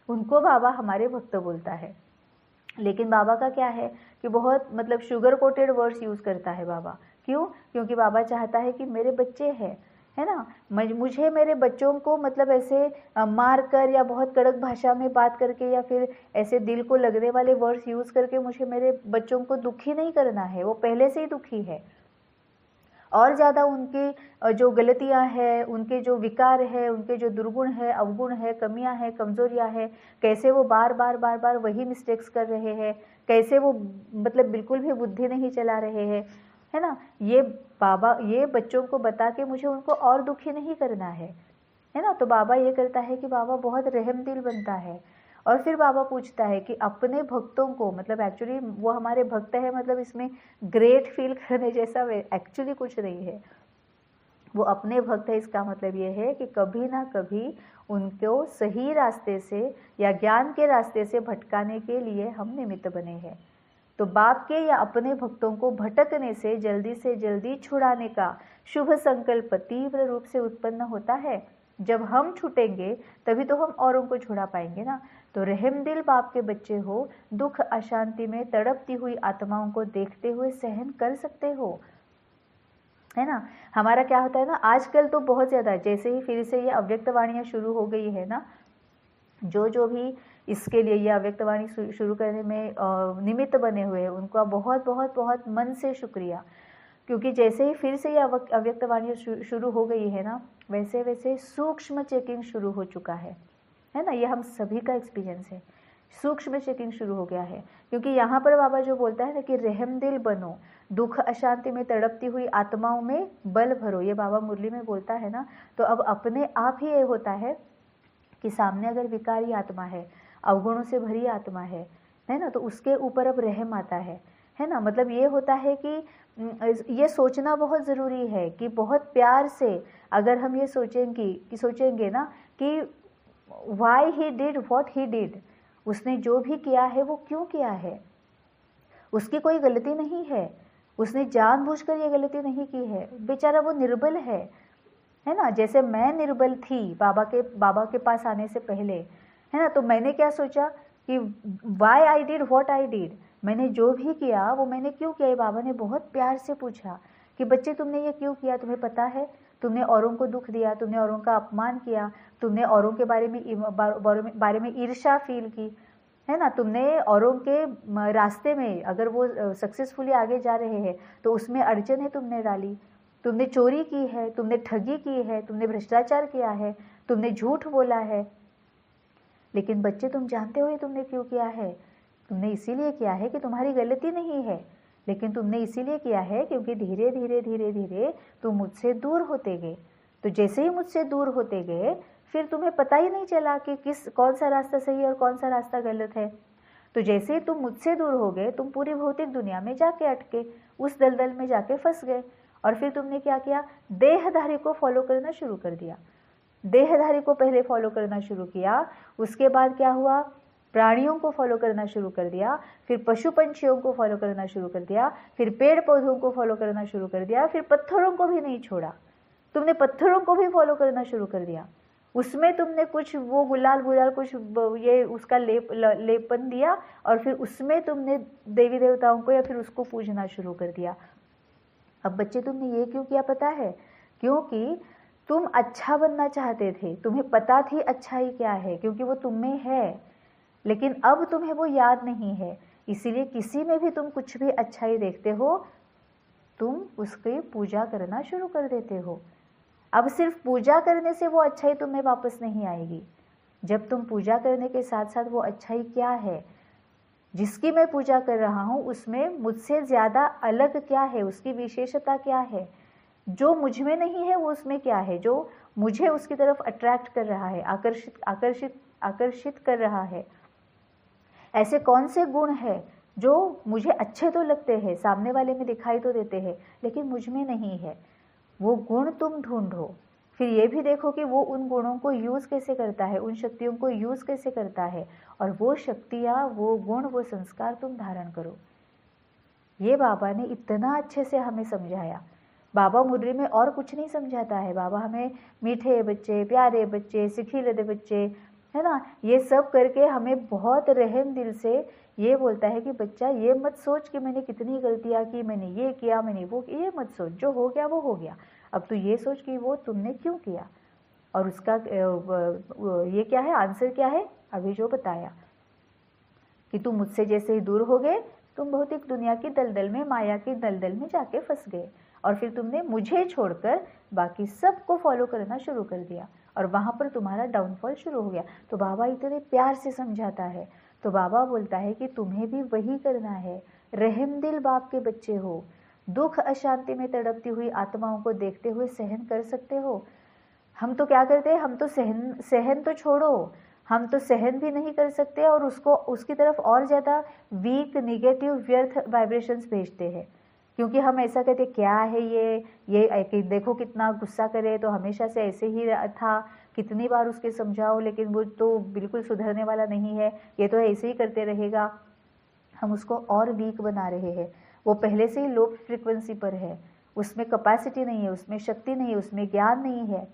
उनको बाबा हमारे भक्त बोलता है। लेकिन बाबा का क्या है कि बहुत मतलब शुगर कोटेड वर्ड्स यूज़ करता है बाबा। क्यों? क्योंकि बाबा चाहता है कि मेरे बच्चे हैं, है ना, मुझे मेरे बच्चों को मतलब ऐसे मार कर या बहुत कड़क भाषा में बात करके या फिर ऐसे दिल को लगने वाले वर्ड्स यूज़ करके मुझे मेरे बच्चों को दुखी नहीं करना है। वो पहले से ही दुखी है, और ज़्यादा उनकी जो गलतियां हैं, उनके जो विकार है, उनके जो दुर्गुण है, अवगुण है, कमियां हैं, कमज़ोरियां हैं, कैसे वो बार बार वही मिस्टेक्स कर रहे हैं, कैसे वो मतलब बिल्कुल भी बुद्धि नहीं चला रहे हैं, है ना। ये बाबा ये बच्चों को बता के मुझे उनको और दुखी नहीं करना है ना। तो बाबा ये करता है कि बाबा बहुत रहमदिल बनता है। और फिर बाबा पूछता है कि अपने भक्तों को, मतलब एक्चुअली वो हमारे भक्त है, मतलब इसमें ग्रेट फील करने जैसा एक्चुअली कुछ नहीं है। वो अपने भक्त है, इसका मतलब ये है कि कभी ना कभी उनको सही रास्ते से या ज्ञान के रास्ते से भटकाने के लिए हम निमित्त बने हैं। तो बाप के या अपने भक्तों को भटकने से जल्दी छुड़ाने का शुभ संकल्प तीव्र रूप से उत्पन्न होता है। जब हम छूटेंगे तभी तो हम औरों को छुड़ा पाएंगे ना। तो रहमदिल बाप के बच्चे हो, दुख अशांति में तड़पती हुई आत्माओं को देखते हुए सहन कर सकते हो, है ना। हमारा क्या होता है ना, आजकल तो बहुत ज़्यादा, जैसे ही फिर से ये अव्यक्त वाणियाँ शुरू हो गई है ना, जो भी इसके लिए ये अव्यक्त वाणी शुरू करने में निमित्त बने हुए हैं, उनका बहुत बहुत बहुत मन से शुक्रिया। क्योंकि जैसे ही फिर से ये अव्यक्त वाणी शुरू हो गई है ना, वैसे वैसे सूक्ष्म चेकिंग शुरू हो चुका है ना। ये हम सभी का एक्सपीरियंस है, सूक्ष्म चेकिंग शुरू हो गया है। क्योंकि यहाँ पर बाबा जो बोलता है ना कि रहमदिल बनो, दुख अशांति में तड़पती हुई आत्माओं में बल भरो, ये बाबा मुरली में बोलता है ना। तो अब अपने आप ही ये होता है कि सामने अगर विकारी आत्मा है, अवगुणों से भरी आत्मा है ना, तो उसके ऊपर अब रहम आता है ना। मतलब ये होता है कि ये सोचना बहुत ज़रूरी है कि बहुत प्यार से अगर हम ये सोचेंगे ना कि why he did what he did, उसने जो भी किया है वो क्यों किया है, उसकी कोई गलती नहीं है, उसने जानबूझकर ये गलती नहीं की है, बेचारा वो निर्बल है ना। जैसे मैं निर्बल थी बाबा के पास आने से पहले, है ना। तो मैंने क्या सोचा कि why I did what I did, मैंने जो भी किया वो मैंने क्यों किया। बाबा ने बहुत प्यार से पूछा कि बच्चे तुमने ये क्यों किया, तुम्हें पता है, तुमने औरों को दुख दिया, तुमने औरों का अपमान किया, तुमने औरों के बारे में ईर्ष्या फील की, है ना। तुमने औरों के रास्ते में अगर वो सक्सेसफुली आगे जा रहे हैं तो उसमें अड़चनें तुमने डाली, तुमने चोरी की है, तुमने ठगी की है, तुमने भ्रष्टाचार किया है, तुमने झूठ बोला है। लेकिन बच्चे तुम जानते हो ये तुमने क्यों किया है, तुमने इसीलिए किया है कि तुम्हारी गलती नहीं है, लेकिन तुमने इसीलिए किया है क्योंकि धीरे धीरे धीरे धीरे तुम मुझसे दूर होते गए। तो जैसे ही मुझसे दूर होते गए फिर तुम्हें पता ही नहीं चला कि कौन सा रास्ता सही और कौन सा रास्ता गलत है। तो जैसे ही तुम मुझसे दूर हो गए, तुम पूरी भौतिक दुनिया में जाके अटके, उस दलदल में जाके फंस गए। और फिर तुमने क्या किया, देहधारी को फॉलो करना शुरू कर दिया। देहधारी को पहले फॉलो करना शुरू किया, उसके बाद क्या हुआ, प्राणियों को फॉलो करना शुरू कर दिया, फिर पशु पंछियों को फॉलो करना शुरू कर दिया, फिर पेड़ पौधों को फॉलो करना शुरू कर दिया, फिर पत्थरों को भी नहीं छोड़ा, तुमने पत्थरों को भी फॉलो करना शुरू कर दिया। उसमें तुमने कुछ वो गुलाल कुछ ये उसका लेपन दिया और फिर उसमें तुमने देवी देवताओं को या फिर उसको पूजना शुरू कर दिया। अब बच्चे तुमने ये क्यों किया पता है, क्योंकि तुम अच्छा बनना चाहते थे, तुम्हें पता थी अच्छाई क्या है, क्योंकि वो तुम में है, लेकिन अब तुम्हें वो याद नहीं है। इसीलिए किसी में भी तुम कुछ भी अच्छाई देखते हो, तुम उसकी पूजा करना शुरू कर देते हो। अब सिर्फ पूजा करने से वो अच्छाई तुम्हें वापस नहीं आएगी। जब तुम पूजा करने के साथ साथ वो अच्छाई क्या है, जिसकी मैं पूजा कर रहा हूँ उसमें मुझसे ज़्यादा अलग क्या है, उसकी विशेषता क्या है, जो मुझ में नहीं है वो उसमें क्या है, जो मुझे उसकी तरफ अट्रैक्ट कर रहा है, आकर्षित कर रहा है। ऐसे कौन से गुण हैं जो मुझे अच्छे तो लगते हैं, सामने वाले में दिखाई तो देते हैं, लेकिन मुझ में नहीं है, वो गुण तुम ढूंढो। फिर ये भी देखो कि वो उन गुणों को यूज़ कैसे करता है, उन शक्तियों को यूज़ कैसे करता है, और वो शक्तियाँ, वो गुण, वो संस्कार तुम धारण करो। ये बाबा ने इतना अच्छे से हमें समझाया। बाबा मुरली में और कुछ नहीं समझाता है, बाबा हमें मीठे बच्चे, प्यारे बच्चे, सिखिलते बच्चे, है ना, ये सब करके हमें बहुत रहम दिल से ये बोलता है कि बच्चा ये मत सोच कि मैंने कितनी गलतियाँ की, मैंने ये किया, मैंने वो, ये मत सोच, जो हो गया वो हो गया। अब तू ये सोच कि वो तुमने क्यों किया और उसका ये क्या है, आंसर क्या है, अभी जो बताया कि तुम मुझसे जैसे ही दूर हो गए, तुम भौतिक दुनिया की दलदल में, माया की दलदल में जाके फंस गए, और फिर तुमने मुझे छोड़कर बाकी सबको फॉलो करना शुरू कर दिया, और वहाँ पर तुम्हारा डाउनफॉल शुरू हो गया। तो बाबा इतने प्यार से समझाता है। तो बाबा बोलता है कि तुम्हें भी वही करना है। रहमदिल बाप के बच्चे हो, दुख अशांति में तड़पती हुई आत्माओं को देखते हुए सहन कर सकते हो। हम तो क्या करते हैं, हम तो सहन तो छोड़ो, हम तो सहन भी नहीं कर सकते और उसको उसकी तरफ और ज़्यादा वीक, निगेटिव, व्यर्थ वाइब्रेशंस भेजते हैं। क्योंकि हम ऐसा कहते क्या है ये देखो कितना गुस्सा करे, तो हमेशा से ऐसे ही था, कितनी बार उसके समझाओ लेकिन वो तो बिल्कुल सुधरने वाला नहीं है, ये तो ऐसे ही करते रहेगा। हम उसको और वीक बना रहे हैं। वो पहले से ही लो फ्रिक्वेंसी पर है, उसमें कैपेसिटी नहीं है, उसमें शक्ति नहीं है, उसमें ज्ञान नहीं है,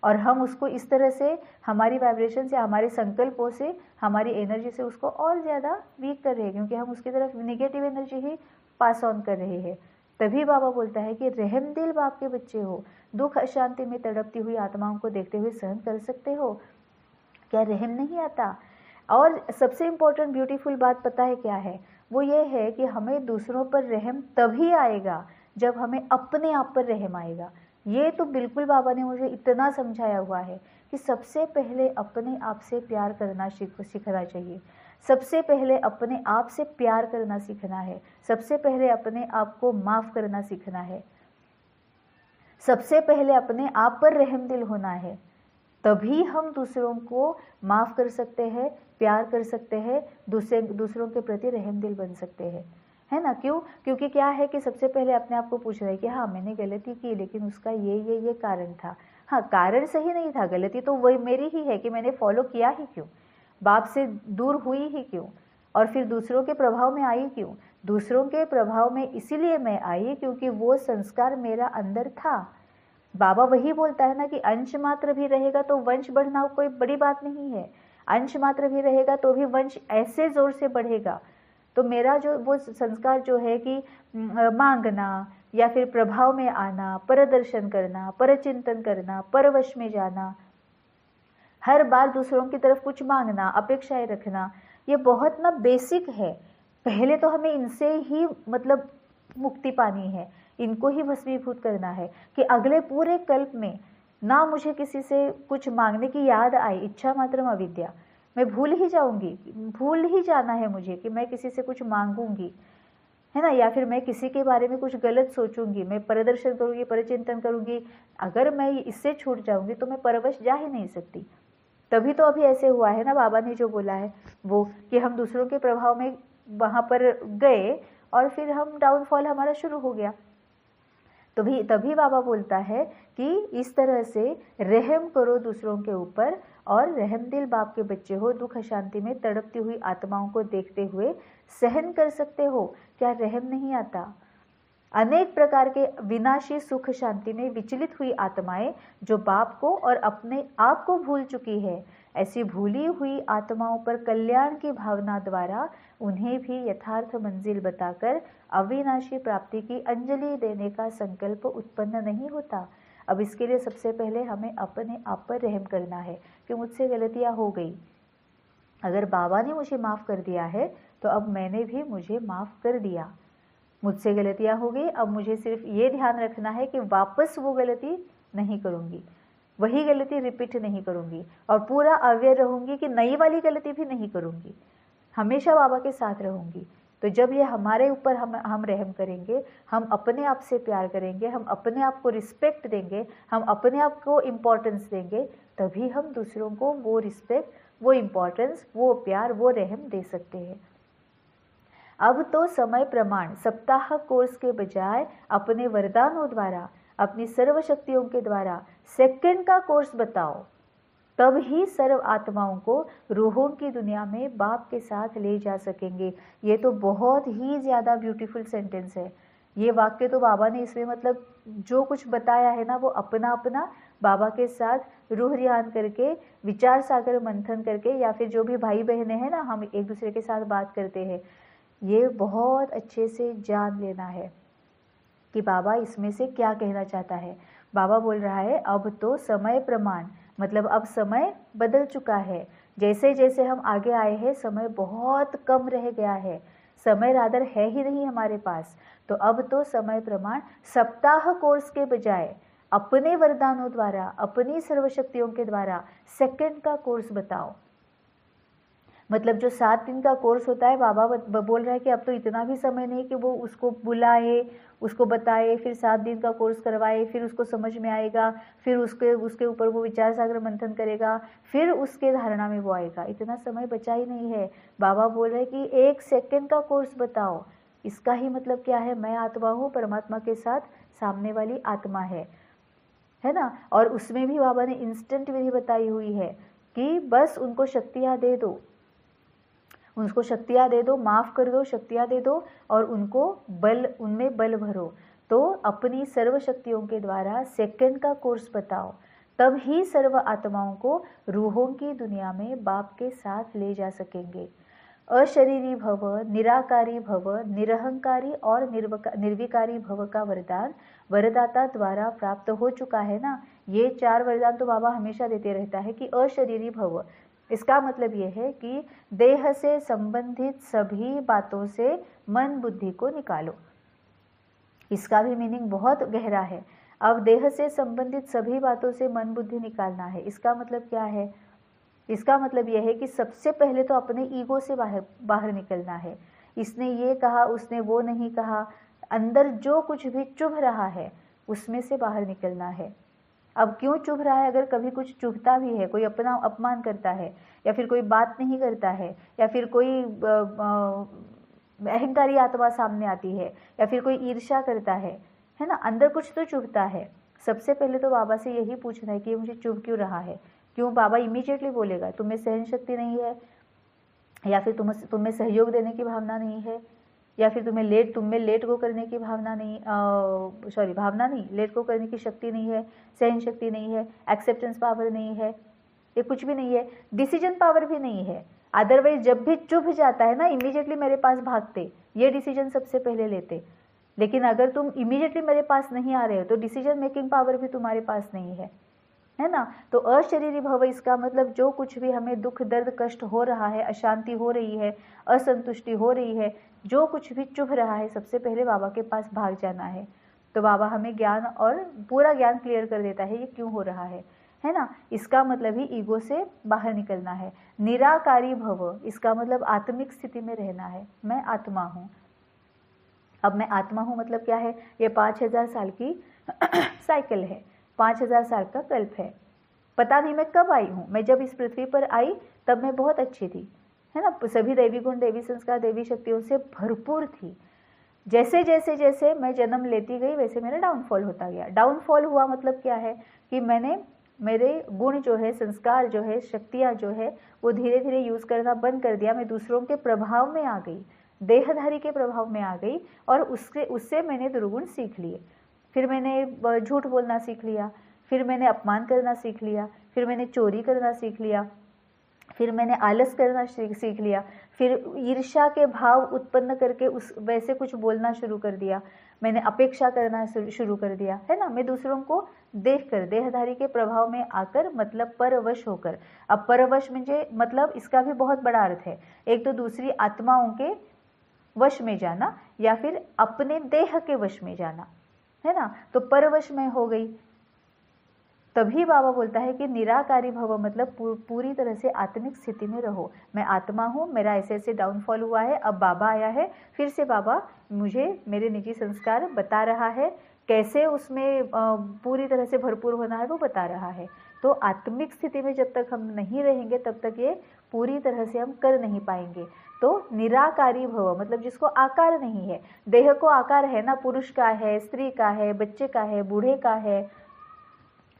और हम उसको इस तरह से हमारी वाइब्रेशन से, हमारे संकल्पों से, हमारी एनर्जी से उसको और ज़्यादा वीक कर रहे हैं, क्योंकि हम उसकी तरफ negative energy he pass on कर रहे हैं। तभी बाबा बोलता है कि रहमदिल बाप के बच्चे हो, दुख अशांति में तड़पती हुई आत्माओं को देखते हुए सहन कर सकते हो, क्या रहम नहीं आता। और सबसे इम्पोर्टेंट ब्यूटीफुल बात पता है क्या है, वो ये है कि हमें दूसरों पर रहम तभी आएगा जब हमें अपने आप पर रहम आएगा। ये तो बिल्कुल बाबा ने मुझे इतना समझाया हुआ है कि सबसे पहले अपने आप से प्यार करना सीखना चाहिए। सबसे पहले अपने आप से प्यार करना सीखना है। सबसे पहले अपने आप को माफ़ करना सीखना है। सबसे पहले अपने आप पर रहम दिल होना है। तभी हम दूसरों को माफ़ कर सकते हैं, प्यार कर सकते हैं, दूसरों के प्रति रहम दिल बन सकते हैं, है ना। क्यों? क्योंकि क्या है कि सबसे पहले अपने आप को पूछ रहे हैं कि हाँ मैंने गलती की, लेकिन उसका ये कारण था। हाँ, कारण सही नहीं था, गलती तो वही मेरी ही है कि मैंने फॉलो किया ही क्यों, बाप से दूर हुई ही क्यों, और फिर दूसरों के प्रभाव में आई क्यों। दूसरों के प्रभाव में इसीलिए मैं आई क्योंकि वो संस्कार मेरा अंदर था। बाबा वही बोलता है ना कि अंश मात्र भी रहेगा तो वंश बढ़ना कोई बड़ी बात नहीं है। अंश मात्र भी रहेगा तो भी वंश ऐसे जोर से बढ़ेगा। तो मेरा जो वो संस्कार जो है कि मांगना या फिर प्रभाव में आना, परदर्शन करना, परचिंतन करना, परवश में जाना, हर बार दूसरों की तरफ कुछ मांगना, अपेक्षाएं रखना, ये बहुत ना बेसिक है। पहले तो हमें इनसे ही मतलब मुक्ति पानी है, इनको ही भस्मीभूत करना है कि अगले पूरे कल्प में ना मुझे किसी से कुछ मांगने की याद आई। इच्छा मात्रम अविद्या, मैं भूल ही जाऊंगी, भूल ही जाना है मुझे कि मैं किसी से कुछ मांगूंगी, है ना, या फिर मैं किसी के बारे में कुछ गलत सोचूंगी, मैं परदर्शन करूंगी, परचिंतन करूंगी। अगर मैं इससे छूट जाऊंगी तो मैं परवश जा ही नहीं सकती। तभी तो अभी ऐसे हुआ है ना, बाबा ने जो बोला है वो कि हम दूसरों के प्रभाव में वहां पर गए और फिर हम डाउनफॉल हमारा शुरू हो गया। तभी बाबा बोलता है कि इस तरह से रहम करो दूसरों के ऊपर, और रहम दिल बाप के बच्चे हो, दुख अशांति में तड़पती हुई आत्माओं को देखते हुए सहन कर सकते हो, क्या रहम नहीं आता। अनेक प्रकार के विनाशी सुख शांति में विचलित हुई आत्माएं जो बाप को और अपने आप को भूल चुकी है, ऐसी भूली हुई आत्माओं पर कल्याण की भावना द्वारा उन्हें भी यथार्थ मंजिल बताकर अविनाशी प्राप्ति की अंजलि देने का संकल्प उत्पन्न नहीं होता। अब इसके लिए सबसे पहले हमें अपने आप पर रहम करना है कि मुझसे गलतियां हो गई, अगर बाबा ने मुझे माफ़ कर दिया है तो अब मैंने भी मुझे माफ़ कर दिया। मुझसे गलतियां हो गई, अब मुझे सिर्फ ये ध्यान रखना है कि वापस वो गलती नहीं करूंगी, वही गलती रिपीट नहीं करूंगी, और पूरा अवेयर रहूंगी कि नई वाली गलती भी नहीं करूंगी, हमेशा बाबा के साथ रहूंगी। तो जब ये हमारे ऊपर हम रहम करेंगे, हम अपने आप से प्यार करेंगे, हम अपने आप को रिस्पेक्ट देंगे, हम अपने आप को इम्पोर्टेंस देंगे, तभी हम दूसरों को वो रिस्पेक्ट, वो इम्पोर्टेंस, वो प्यार, वो रहम दे सकते हैं। अब तो समय प्रमाण सप्ताह कोर्स के बजाय अपने वरदानों द्वारा, अपनी सर्व शक्तियों के द्वारा सेकंड का कोर्स बताओ, तब ही सर्व आत्माओं को रूहों की दुनिया में बाप के साथ ले जा सकेंगे। ये तो बहुत ही ज़्यादा ब्यूटीफुल सेंटेंस है। ये वाक्य तो बाबा ने इसमें मतलब जो कुछ बताया है ना, वो अपना अपना बाबा के साथ रूह रियान करके, विचार सागर मंथन करके, या फिर जो भी भाई बहनें हैं ना, हम एक दूसरे के साथ बात करते हैं, ये बहुत अच्छे से जान लेना है कि बाबा इसमें से क्या कहना चाहता है। बाबा बोल रहा है अब तो समय प्रमाण, मतलब अब समय बदल चुका है। जैसे जैसे हम आगे आए हैं समय बहुत कम रह गया है, समय रादर है ही नहीं हमारे पास। तो अब तो समय प्रमाण सप्ताह कोर्स के बजाय अपने वरदानों द्वारा, अपनी सर्वशक्तियों के द्वारा सेकंड का कोर्स बताओ। मतलब जो 7 दिन का कोर्स होता है, बाबा बोल रहा है कि अब तो इतना भी समय नहीं कि वो उसको बुलाए, उसको बताए, फिर 7 दिन का कोर्स करवाए, फिर उसको समझ में आएगा, फिर उसके ऊपर वो विचार सागर मंथन करेगा, फिर उसके धारणा में वो आएगा। इतना समय बचा ही नहीं है। बाबा बोल रहे हैं कि 1 सेकंड का कोर्स बताओ। इसका ही मतलब क्या है, मैं आत्मा हूँ, परमात्मा के साथ सामने वाली आत्मा है ना। और उसमें भी बाबा ने इंस्टेंट विधि बताई हुई है कि बस उनको शक्तियाँ दे दो, उनको शक्तियाँ दे दो, माफ़ कर दो, शक्तियाँ दे दो, और उनको बल, उनमें बल भरो। तो अपनी सर्व शक्तियों के द्वारा सेकंड का कोर्स बताओ, तब ही सर्व आत्माओं को रूहों की दुनिया में बाप के साथ ले जा सकेंगे। अशरीरी भव, निराकारी भव, निरहंकारी और निर्विकारी भव का वरदान वरदाता द्वारा प्राप्त हो चुका है ना। ये 4 वरदान तो बाबा हमेशा देते रहता है कि अशरीरी भव, इसका मतलब ये है कि देह से संबंधित सभी बातों से मन बुद्धि को निकालो। इसका भी मीनिंग बहुत गहरा है। अब देह से संबंधित सभी बातों से मन बुद्धि निकालना है। इसका मतलब क्या है? इसका मतलब यह है कि सबसे पहले तो अपने ईगो से बाहर निकलना है। इसने ये कहा, उसने वो नहीं कहा, अंदर जो कुछ भी चुभ रहा है उसमें से बाहर निकलना है। अब क्यों चुभ रहा है? अगर कभी कुछ चुभता भी है, कोई अपना अपमान करता है, या फिर कोई बात नहीं करता है, या फिर कोई अहंकारी आत्मा सामने आती है, या फिर कोई ईर्ष्या करता है ना, अंदर कुछ तो चुभता है। सबसे पहले तो बाबा से यही पूछना है कि मुझे चुभ क्यों रहा है। क्यों? बाबा इमीडिएटली बोलेगा तुम्हें सहन शक्ति नहीं है, या फिर तुम्हें सहयोग देने की भावना नहीं है, या फिर तुम्हें लेट गो करने की भावना नहीं, भावना नहीं, लेट गो करने की शक्ति नहीं है, सहन शक्ति नहीं है, एक्सेप्टेंस पावर नहीं है, ये कुछ भी नहीं है, डिसीजन पावर भी नहीं है। अदरवाइज जब भी चुभ जाता है ना, इमीडिएटली मेरे पास भागते, ये डिसीजन सबसे पहले लेते। लेकिन अगर तुम इमीडिएटली मेरे पास नहीं आ रहे हो तो डिसीजन मेकिंग पावर भी तुम्हारे पास नहीं है ना। तो अशरीरी भव, इसका मतलब जो कुछ भी हमें दुख दर्द कष्ट हो रहा है, अशांति हो रही है, असंतुष्टि हो रही है, जो कुछ भी चुभ रहा है, सबसे पहले बाबा के पास भाग जाना है। तो बाबा हमें ज्ञान और पूरा ज्ञान क्लियर कर देता है ये क्यों हो रहा है ना। इसका मतलब ही ईगो से बाहर निकलना है। निराकारी भव, इसका मतलब आत्मिक स्थिति में रहना है। मैं आत्मा हूँ। अब मैं आत्मा हूँ मतलब क्या है? ये 5000 साल की साइकिल है, 5000 साल का कल्प है। पता नहीं मैं कब आई हूँ। मैं जब इस पृथ्वी पर आई तब मैं बहुत अच्छी थी, है ना, सभी दैवी गुण, दैवी संस्कार, दैवी शक्तियों से भरपूर थी। जैसे जैसे जैसे मैं जन्म लेती गई वैसे मेरा डाउनफॉल होता गया। डाउनफॉल हुआ मतलब क्या है कि मैंने मेरे गुण जो है, संस्कार जो है, शक्तियाँ जो है, वो धीरे धीरे यूज़ करना बंद कर दिया। मैं दूसरों के प्रभाव में आ गई, देहधारी के प्रभाव में आ गई, और उससे मैंने दुर्गुण सीख लिए। फिर मैंने झूठ बोलना सीख लिया, फिर मैंने अपमान करना सीख लिया, फिर मैंने चोरी करना सीख लिया, फिर मैंने आलस करना सीख लिया, फिर ईर्ष्या के भाव उत्पन्न करके उस वैसे कुछ बोलना शुरू कर दिया, मैंने अपेक्षा करना शुरू कर दिया, है ना। मैं दूसरों को देखकर, देहधारी के प्रभाव में आकर, मतलब परवश होकर। अब परवश मतलब इसका भी बहुत बड़ा अर्थ है। एक तो दूसरी आत्माओं के वश में जाना, या फिर अपने देह के वश में जाना, है ना। तो परवश में हो गई। तभी बाबा बोलता है कि निराकारी भव मतलब पूरी तरह से आत्मिक स्थिति में रहो। मैं आत्मा हूँ, मेरा ऐसे ऐसे डाउनफॉल हुआ है, अब बाबा आया है, फिर से बाबा मुझे मेरे निजी संस्कार बता रहा है, कैसे उसमें पूरी तरह से भरपूर होना है वो बता रहा है। तो आत्मिक स्थिति में जब तक हम नहीं रहेंगे तब तक ये पूरी तरह से हम कर नहीं पाएंगे। तो निराकारी भव मतलब जिसको आकार नहीं है। देह को आकार है ना, पुरुष का है, स्त्री का है, बच्चे का है, बूढ़े का है।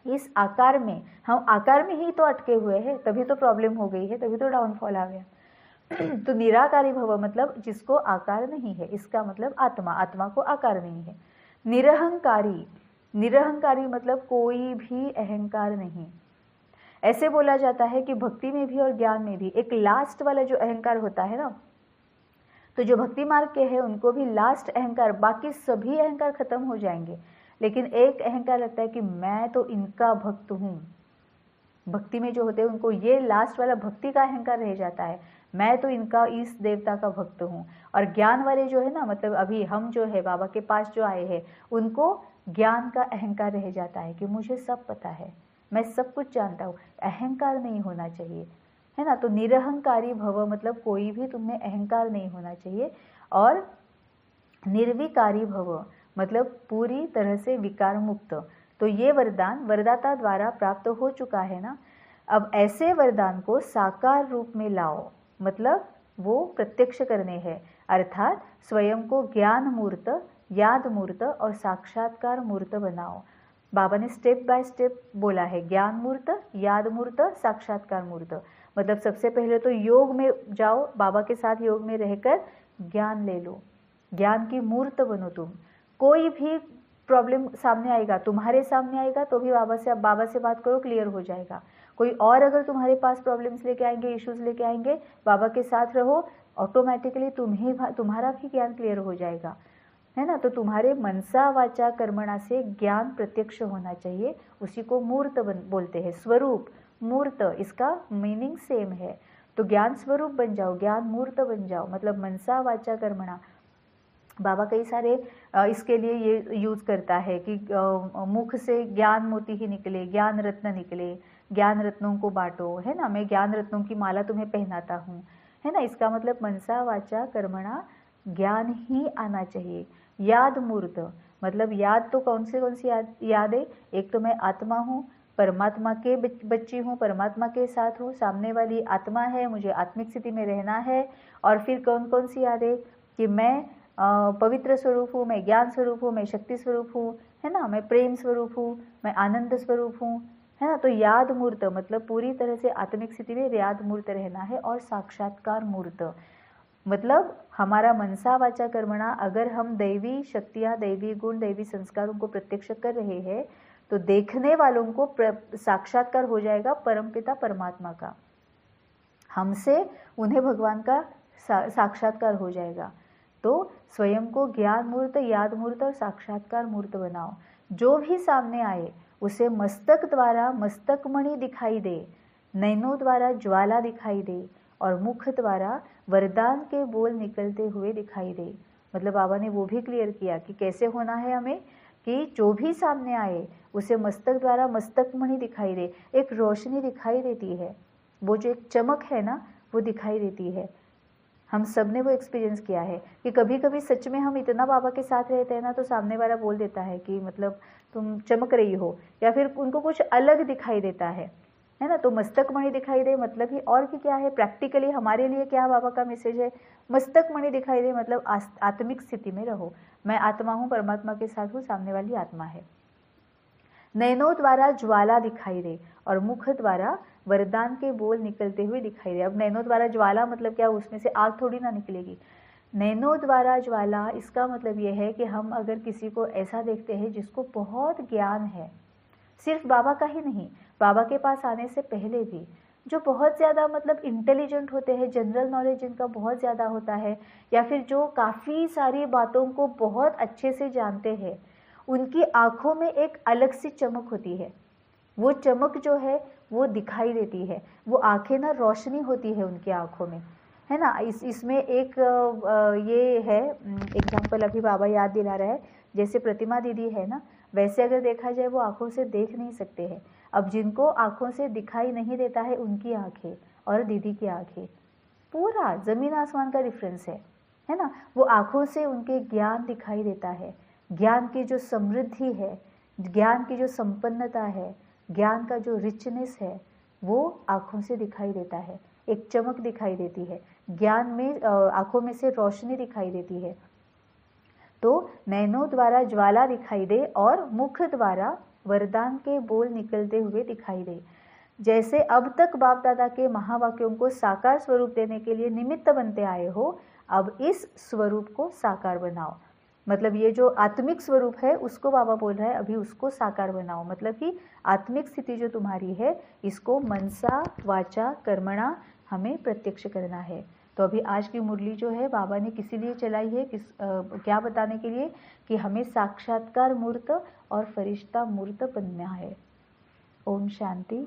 इस आकार में, हम आकार में ही तो अटके हुए हैं, तभी तो प्रॉब्लम हो गई है, तभी तो डाउनफॉल आ गया। तो निराकारी भव मतलब जिसको आकार नहीं है, इसका मतलब आत्मा, आत्मा को आकार नहीं है। निरहंकारी, निरहंकारी मतलब कोई भी अहंकार नहीं। ऐसे बोला जाता है कि भक्ति में भी और ज्ञान में भी एक लास्ट वाला जो अहंकार होता है ना, तो जो भक्ति मार्ग के हैं उनको भी लास्ट अहंकार, बाकी सभी अहंकार खत्म हो जाएंगे, लेकिन एक अहंकार लगता है कि मैं तो इनका भक्त हूँ। भक्ति में जो होते हैं उनको ये लास्ट वाला भक्ति का अहंकार रह जाता है, मैं तो इनका, इस देवता का भक्त हूँ। और ज्ञान वाले जो है ना, मतलब अभी हम जो है बाबा के पास जो आए हैं, उनको ज्ञान का अहंकार रह जाता है कि मुझे सब पता है, मैं सब कुछ जानता हूँ। अहंकार नहीं होना चाहिए, है ना। तो निरहंकारी भव मतलब कोई भी तुम्हें अहंकार नहीं होना चाहिए। और निर्विकारी भव मतलब पूरी तरह से विकार मुक्त। तो ये वरदान वरदाता द्वारा प्राप्त हो चुका है ना। अब ऐसे वरदान को साकार रूप में लाओ, मतलब वो प्रत्यक्ष करने हैं, अर्थात स्वयं को ज्ञान मूर्त, याद मूर्त और साक्षात्कार मूर्त बनाओ। बाबा ने स्टेप बाय स्टेप बोला है, ज्ञान मूर्त, याद मूर्त, साक्षात्कार मूर्त। मतलब सबसे पहले तो योग में जाओ, बाबा के साथ योग में रहकर ज्ञान ले लो, ज्ञान की मूर्त बनो तुम। कोई भी प्रॉब्लम सामने आएगा, तुम्हारे सामने आएगा तो भी बाबा से बात करो, क्लियर हो जाएगा। कोई और अगर तुम्हारे पास प्रॉब्लम्स लेके आएंगे, इश्यूज लेके आएंगे, बाबा के साथ रहो, ऑटोमेटिकली तुम्हारा भी ज्ञान क्लियर हो जाएगा, है ना। तो तुम्हारे मनसा वाचा कर्मणा से ज्ञान प्रत्यक्ष होना चाहिए, उसी को मूर्त बोलते हैं। स्वरूप मूर्त, इसका मीनिंग सेम है। तो ज्ञान स्वरूप बन जाओ, ज्ञान मूर्त बन जाओ, मतलब मनसा वाचा कर्मणा बाबा कई सारे इसके लिए ये यूज़ करता है कि मुख से ज्ञान मोती ही निकले, ज्ञान रत्न निकले, ज्ञान रत्नों को बांटो, है ना, मैं ज्ञान रत्नों की माला तुम्हें पहनाता हूँ, है ना। इसका मतलब मनसा वाचा कर्मणा ज्ञान ही आना चाहिए। याद मूर्त मतलब याद तो कौन सी याद है, एक तो मैं आत्मा हूँ, परमात्मा के बच्ची हूँ, परमात्मा के साथ हूँ, सामने वाली आत्मा है, मुझे आत्मिक स्थिति में रहना है। और फिर कौन कौन सी याद है कि मैं पवित्र स्वरूप हूँ, मैं ज्ञान स्वरूप हूँ, मैं शक्ति स्वरूप हूँ, है ना, मैं प्रेम स्वरूप हूँ, मैं आनंद स्वरूप हूँ, है ना। तो याद मूर्त मतलब पूरी तरह से आत्मिक स्थिति में याद मूर्त रहना है। और साक्षात्कार मूर्त मतलब हमारा मनसा वाचा कर्मणा, अगर हम दैवी शक्तियाँ, दैवी गुण, दैवी संस्कारों को प्रत्यक्ष कर रहे हैं तो देखने वालों को साक्षात्कार हो जाएगा परमपिता परमात्मा का, हमसे उन्हें भगवान का साक्षात्कार हो जाएगा। तो स्वयं को ज्ञान मूर्त, याद मूर्त और साक्षात्कार मूर्त बनाओ। जो भी सामने आए उसे मस्तक द्वारा मस्तक मणि दिखाई दे, नैनों द्वारा ज्वाला दिखाई दे और मुख द्वारा वरदान के बोल निकलते हुए दिखाई दे। मतलब बाबा ने वो भी क्लियर किया कि कैसे होना है हमें, कि जो भी सामने आए उसे मस्तक द्वारा मस्तक मणि दिखाई दे, एक रोशनी दिखाई देती है, वो जो एक चमक है ना वो दिखाई देती है। हम सब ने वो एक्सपीरियंस किया है कि कभी कभी सच में हम इतना बाबा के साथ रहते हैं ना तो सामने वाला बोल देता है कि मतलब तुम चमक रही हो, या फिर उनको कुछ अलग दिखाई देता है ना। तो मस्तक मणि दिखाई दे मतलब ही और कि क्या है, प्रैक्टिकली हमारे लिए क्या बाबा का मैसेज है, मस्तक मणि दिखाई दे मतलब आत्मिक स्थिति में रहो, मैं आत्मा हूँ, परमात्मा के साथ हूँ, सामने वाली आत्मा है। नैनों द्वारा ज्वाला दिखाई दे और मुख द्वारा वरदान के बोल निकलते हुए दिखाई दे। अब नैनों द्वारा ज्वाला मतलब क्या, उसमें से आग थोड़ी ना निकलेगी। नैनों द्वारा ज्वाला इसका मतलब यह है कि हम अगर किसी को ऐसा देखते हैं जिसको बहुत ज्ञान है, सिर्फ बाबा का ही नहीं, बाबा के पास आने से पहले भी जो बहुत ज़्यादा मतलब इंटेलिजेंट होते हैं, जनरल नॉलेज जिनका बहुत ज़्यादा होता है, या फिर जो काफ़ी सारी बातों को बहुत अच्छे से जानते हैं, उनकी आँखों में एक अलग सी चमक होती है। वो चमक जो है वो दिखाई देती है, वो आँखें ना रोशनी होती है उनकी आँखों में, है ना। इसमें एक ये है एग्जाम्पल अभी बाबा याद दिला रहा है, जैसे प्रतिमा दीदी है ना, वैसे अगर देखा जाए वो आँखों से देख नहीं सकते हैं। अब जिनको आँखों से दिखाई नहीं देता है उनकी आँखें और दीदी की आँखें, पूरा ज़मीन आसमान का डिफरेंस है ना। वो आँखों से उनके ज्ञान दिखाई देता है, ज्ञान की जो समृद्धि है, ज्ञान की जो संपन्नता है, ज्ञान का जो रिचनेस है वो आँखों से दिखाई देता है, एक चमक दिखाई देती है, ज्ञान में आँखों में से रोशनी दिखाई देती है। तो नैनों द्वारा ज्वाला दिखाई दे और मुख द्वारा वरदान के बोल निकलते हुए दिखाई दे। जैसे अब तक बाप दादा के महावाक्यों को साकार स्वरूप देने के लिए निमित्त बनते आए हो, अब इस स्वरूप को साकार बनाओ। मतलब ये जो आत्मिक स्वरूप है उसको बाबा बोल रहा है अभी उसको साकार बनाओ, मतलब कि आत्मिक स्थिति जो तुम्हारी है इसको मनसा वाचा कर्मणा हमें प्रत्यक्ष करना है। तो अभी आज की मुरली जो है बाबा ने किसी लिए चलाई है, क्या बताने के लिए, कि हमें साक्षात्कार मूर्त और फरिश्ता मूर्त बनना है। ओम शांति।